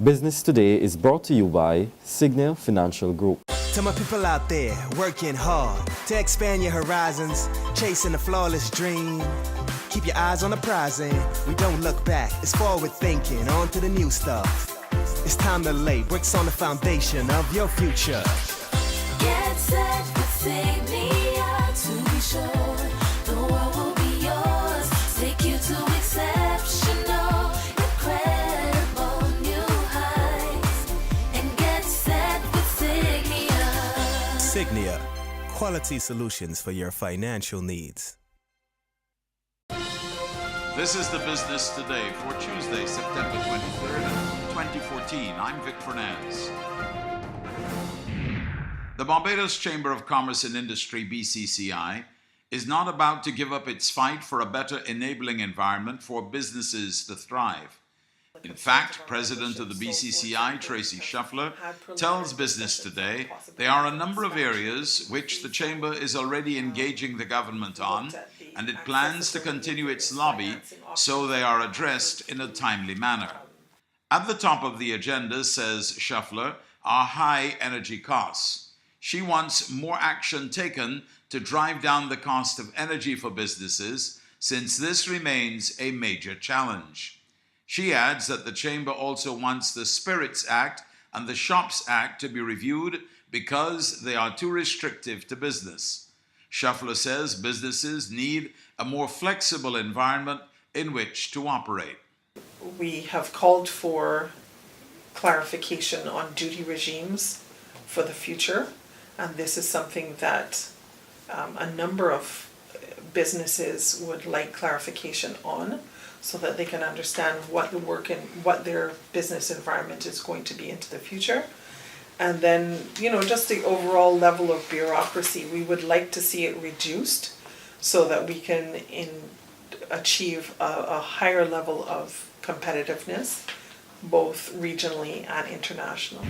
Business Today is brought to you by Signia Financial Group. To my people out there working hard to expand your horizons, chasing a flawless dream. Keep your eyes on the prize and we don't look back. It's forward thinking, on to the new stuff. It's time to lay bricks on the foundation of your future. Get set with Signia to be sure the world will be yours. Take you to exceptional, incredible new heights. And get set with Signia. Signia, quality solutions for your financial needs. This is the Business Today for Tuesday, September 23rd, 2014. I'm Vic Fernandez. The Barbados Chamber of Commerce and Industry, BCCI, is not about to give up its fight for a better enabling environment for businesses to thrive. In fact, President of the BCCI, Tracy Shuffler, tells Business Today there are a number of areas which the Chamber is already engaging the government on, and it plans to continue its lobby so they are addressed in a timely manner. At the top of the agenda, says Shuffler, are high energy costs. She wants more action taken to drive down the cost of energy for businesses, since this remains a major challenge. She adds that the Chamber also wants the Spirits Act and the Shops Act to be reviewed because they are too restrictive to business. Shuffler says businesses need a more flexible environment in which to operate. We have called for clarification on duty regimes for the future, and this is something that a number of businesses would like clarification on, so that they can understand what the work and what their business environment is going to be into the future. And then, just the overall level of bureaucracy, we would like to see it reduced so that we can achieve a higher level of competitiveness, both regionally and internationally.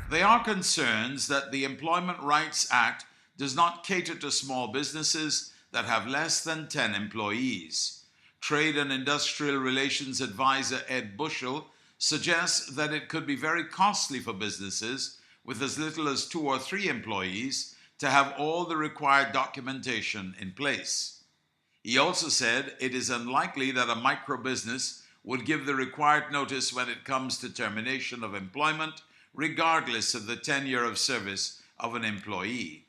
There are concerns that the Employment Rights Act does not cater to small businesses that have less than 10 employees. Trade and Industrial Relations Advisor Ed Bushell suggests that it could be very costly for businesses with as little as 2 or 3 employees to have all the required documentation in place. He also said it is unlikely that a micro business would give the required notice when it comes to termination of employment, regardless of the tenure of service of an employee.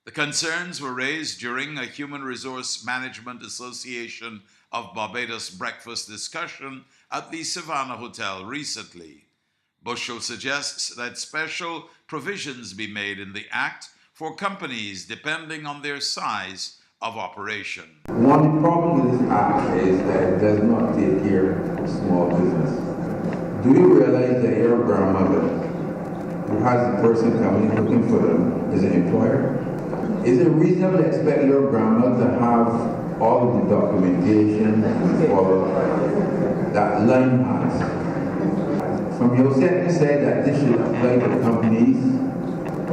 The concerns were raised during a Human Resource Management Association of Barbados breakfast discussion at the Savannah Hotel recently. Bushell suggests that special provisions be made in the Act for companies depending on their size of operation. One problem with this Act is that it does not take care of small business. Do you realize that your grandmother, who has a person coming looking for them, is an employer? Is it reasonable to expect your grandmother to have all of the documentation for that line has? From your sentence said that this should apply to companies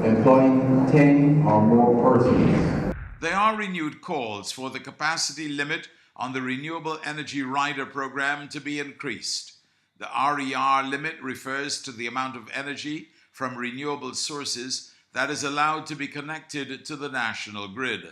employing 10 or more persons. There are renewed calls for the capacity limit on the Renewable Energy Rider program to be increased. The RER limit refers to the amount of energy from renewable sources that is allowed to be connected to the national grid.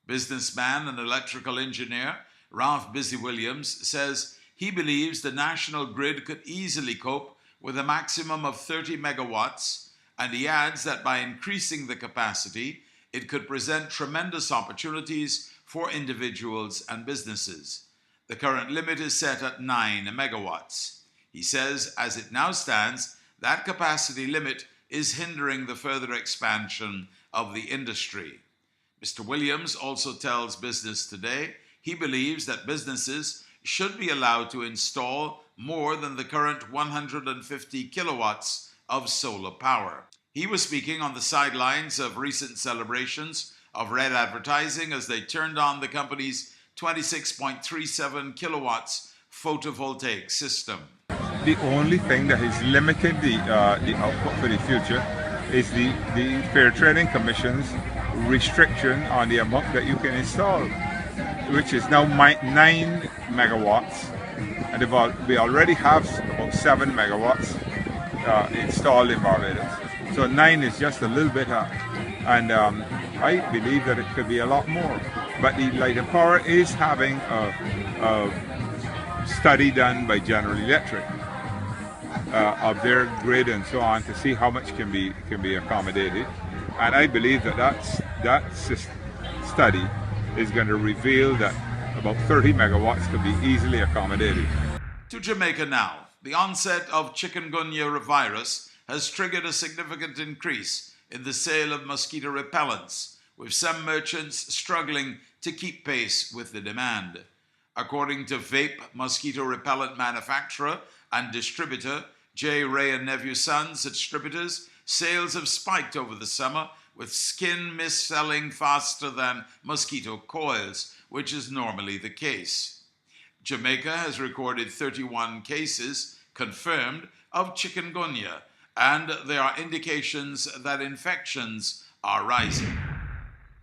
Businessman and electrical engineer Ralph Busy Williams says he believes the national grid could easily cope with a maximum of 30 megawatts, and he adds that by increasing the capacity, it could present tremendous opportunities for individuals and businesses. The current limit is set at 9 megawatts. He says, as it now stands, that capacity limit is hindering the further expansion of the industry. Mr. Williams also tells Business Today he believes that businesses should be allowed to install more than the current 150 kilowatts of solar power. He was speaking on the sidelines of recent celebrations of red advertising as they turned on the company's 26.37 kilowatts photovoltaic system. The only thing that is limiting the output for the future is the Fair Trading Commission's restriction on the amount that you can install, which is now 9 megawatts, and we already have about 7 megawatts. installed in Barbados. So 9 is just a little bit up. And I believe that it could be a lot more. But the Light and Power is having a study done by General Electric of their grid and so on to see how much can be accommodated. And I believe that study is going to reveal that about 30 megawatts could be easily accommodated. To Jamaica now. The onset of chikungunya virus has triggered a significant increase in the sale of mosquito repellents, with some merchants struggling to keep pace with the demand. According to vape mosquito repellent manufacturer and distributor J. Ray and Nephew Sons Distributors, sales have spiked over the summer, with skin mist selling faster than mosquito coils, which is normally the case. Jamaica has recorded 31 cases confirmed of chikungunya, and there are indications that infections are rising.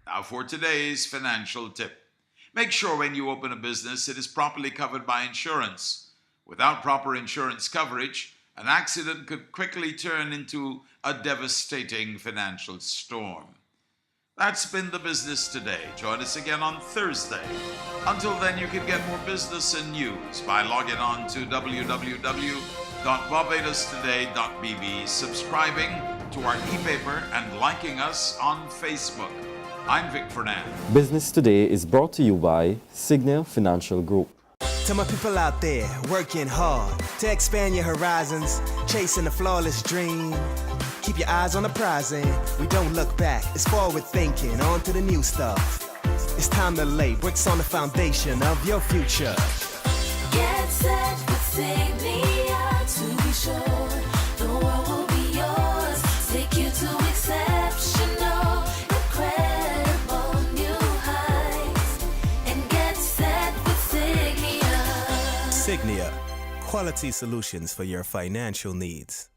Now for today's financial tip. Make sure when you open a business it is properly covered by insurance. Without proper insurance coverage, an accident could quickly turn into a devastating financial storm. That's been the business today. Join us again on Thursday. Until then, you can get more business and news by logging on to www.barbadostoday.bb, subscribing to our e-paper, and liking us on Facebook. I'm Vic Fernand. Business Today is brought to you by Signal Financial Group. To my people out there working hard to expand your horizons, chasing a flawless dream. Keep your eyes on the prize and we don't look back. It's forward thinking, on to the new stuff. It's time to lay bricks on the foundation of your future. Get set with Signia to be sure the world will be yours. Take you to exceptional, incredible new heights. And get set with Signia. Signia, quality solutions for your financial needs.